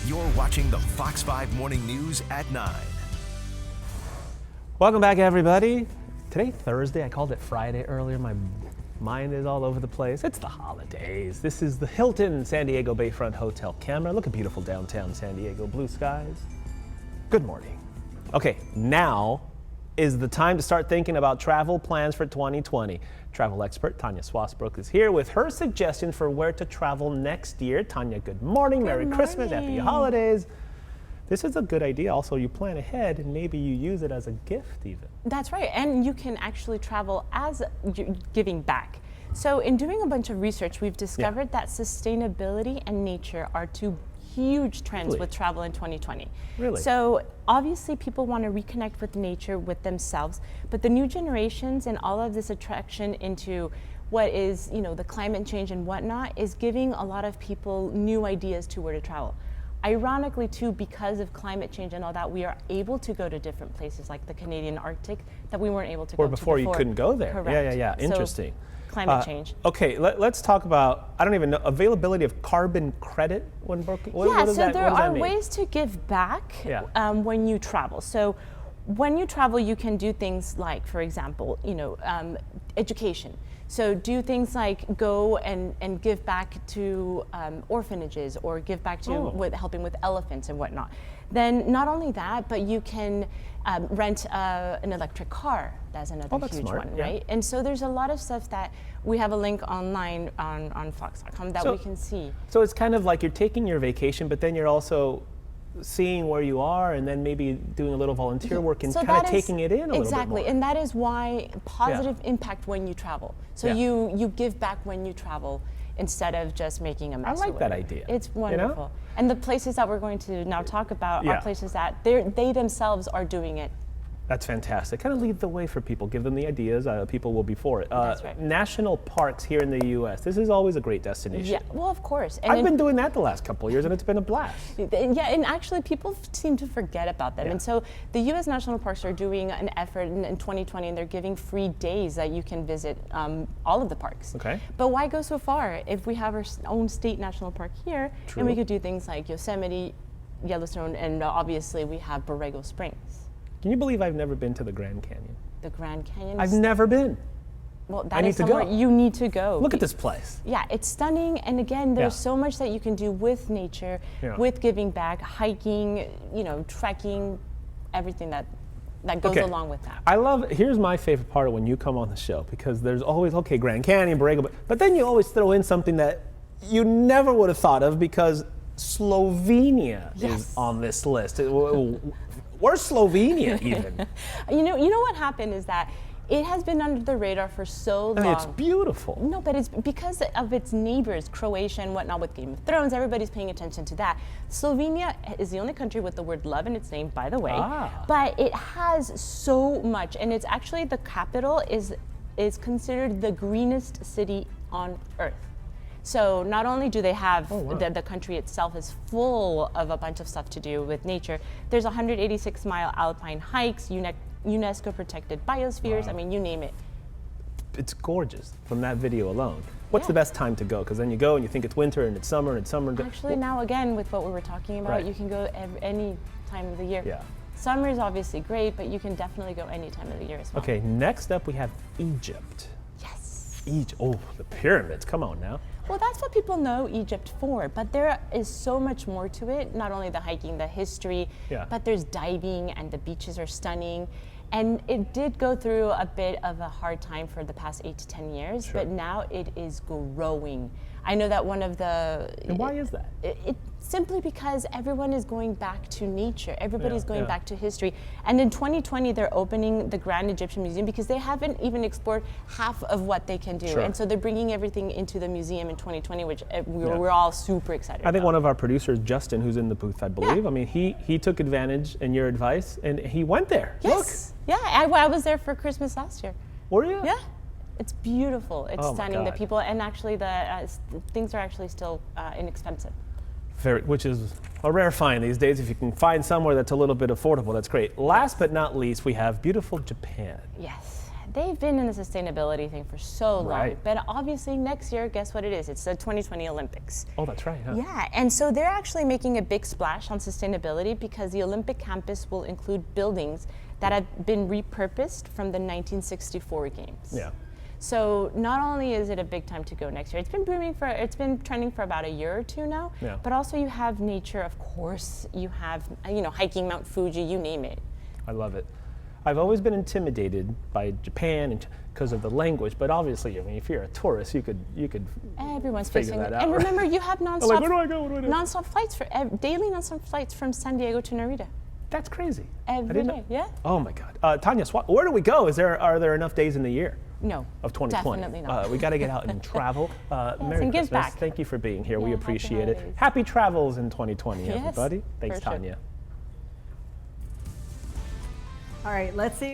You're watching the Fox 5 Morning News at 9. Welcome back, everybody. Today, Thursday. I called it Friday earlier. My mind is all over the place. It's the holidays. This is the Hilton San Diego Bayfront Hotel camera. Look at beautiful downtown San Diego, blue skies. Good morning. Okay, now is the time to start thinking about travel plans for 2020. Travel expert Tania is here with her suggestion for where to travel next year. Tania, good morning. Merry Christmas, Happy Holidays. This is a good idea. Also, you plan ahead and maybe you use it as a gift even. That's right, and you can actually travel as giving back. So in doing a bunch of research, we've discovered that sustainability and nature are two huge trends with travel in 2020. Really? So obviously people want to reconnect with nature, with themselves, but the new generations and all of this attraction into what is, the climate change and whatnot is giving a lot of people new ideas to where to travel. Ironically too, because of climate change and all that, we are able to go to different places like the Canadian Arctic that we weren't able to go to before. Or before you couldn't go there. Correct. Yeah. Interesting. So, climate change. Okay, let's talk about, I don't even know, availability of carbon credit when booking. So there are ways to give back when you travel. So when you travel, you can do things like, for example, education. So do things like go and give back to orphanages or give back to helping with elephants and whatnot. Then not only that, but you can rent an electric car. That's another huge one, right? And so there's a lot of stuff that we have a link online on fox.com that we can see. So it's kind of like you're taking your vacation, but then you're also seeing where you are and then maybe doing a little volunteer work and kind of taking it in a little bit more. Exactly, and that is why positive impact when you travel. So you give back when you travel instead of just making a mess. I like that idea. It's wonderful. And the places that we're going to now talk about are places that they themselves are doing it. That's fantastic. Kind of lead the way for people, give them the ideas, people will be for it. That's right. National parks here in the U.S., this is always a great destination. Yeah, well, of course. And I've been doing that the last couple of years and it's been a blast. Yeah, and actually people seem to forget about them. And so the U.S. national parks are doing an effort in 2020 and they're giving free days that you can visit all of the parks. Okay. But why go so far if we have our own state national park here and we could do things like Yosemite, Yellowstone, and obviously we have Borrego Springs. Can you believe I've never been to the Grand Canyon? The Grand Canyon? I've never been. Well, that is somewhere you need to go. Look at this place. Yeah, it's stunning. And again, there's so much that you can do with nature, with giving back, hiking, trekking, everything that goes along with that. I love, here's my favorite part of when you come on the show, because there's always, Grand Canyon, Borrego, but then you always throw in something that you never would have thought of because Slovenia is on this list. Where's Slovenia even? You know what happened is that it has been under the radar for so long. And it's beautiful. No, but it's because of its neighbors, Croatia and whatnot with Game of Thrones. Everybody's paying attention to that. Slovenia is the only country with the word love in its name, by the way. But it has so much, and it's actually the capital is considered the greenest city on earth. So not only do they have the country itself is full of a bunch of stuff to do with nature, there's 186-mile alpine hikes, UNESCO protected biospheres, I mean, you name it. It's gorgeous from that video alone. What's the best time to go? Because then you go and you think it's winter and it's summer and it's summer. Actually, now again, with what we were talking about, you can go any time of the year. Yeah. Summer is obviously great, but you can definitely go any time of the year as well. Okay, next up we have Egypt. Yes. Egypt, the pyramids, come on now. Well, that's what people know Egypt for, but there is so much more to it. Not only the hiking, the history, but there's diving and the beaches are stunning. And it did go through a bit of a hard time for the past 8 to 10 years, but now it is growing. I know that one of the... And why is that? Simply because everyone is going back to nature. Everybody's going back to history. And in 2020, they're opening the Grand Egyptian Museum because they haven't even explored half of what they can do. And so they're bringing everything into the museum in 2020, which we're all super excited about. I think one of our producers, Justin, who's in the booth, I believe, I mean, he took advantage in your advice and he went there. Yes. Look. Yeah, I was there for Christmas last year. Were you? Yeah. It's beautiful. It's stunning. The people, and actually the things are actually still inexpensive. Which is a rare find these days. If you can find somewhere that's a little bit affordable, that's great. Last but not least, we have beautiful Japan. Yes. They've been in the sustainability thing for so long. Right. But obviously next year, guess what it is? It's the 2020 Olympics. Oh, that's right, huh? Yeah, and so they're actually making a big splash on sustainability because the Olympic campus will include buildings that have been repurposed from the 1964 games. Yeah. So not only is it a big time to go next year, it's been trending for about a year or two now, Yeah. but also you have nature, of course, you have, hiking Mount Fuji, you name it. I love it. I've always been intimidated by Japan and because of the language, but obviously, I mean, if you're a tourist, you could Everyone's figure facing that it. out. And right? remember, you have nonstop, Like, where do I go? What do I do? nonstop flights daily nonstop flights from San Diego to Narita. That's crazy. Every day, yeah. Oh my God, Tanya, where do we go? Are there enough days in the year? No, Of 2020. definitely not. We got to get out and travel. Merry and give Christmas. back. Thank you for being here. We Yeah, happy appreciate it. holidays. Happy travels in 2020, Yes, everybody. Thanks, for sure. Tanya. All right, let's see.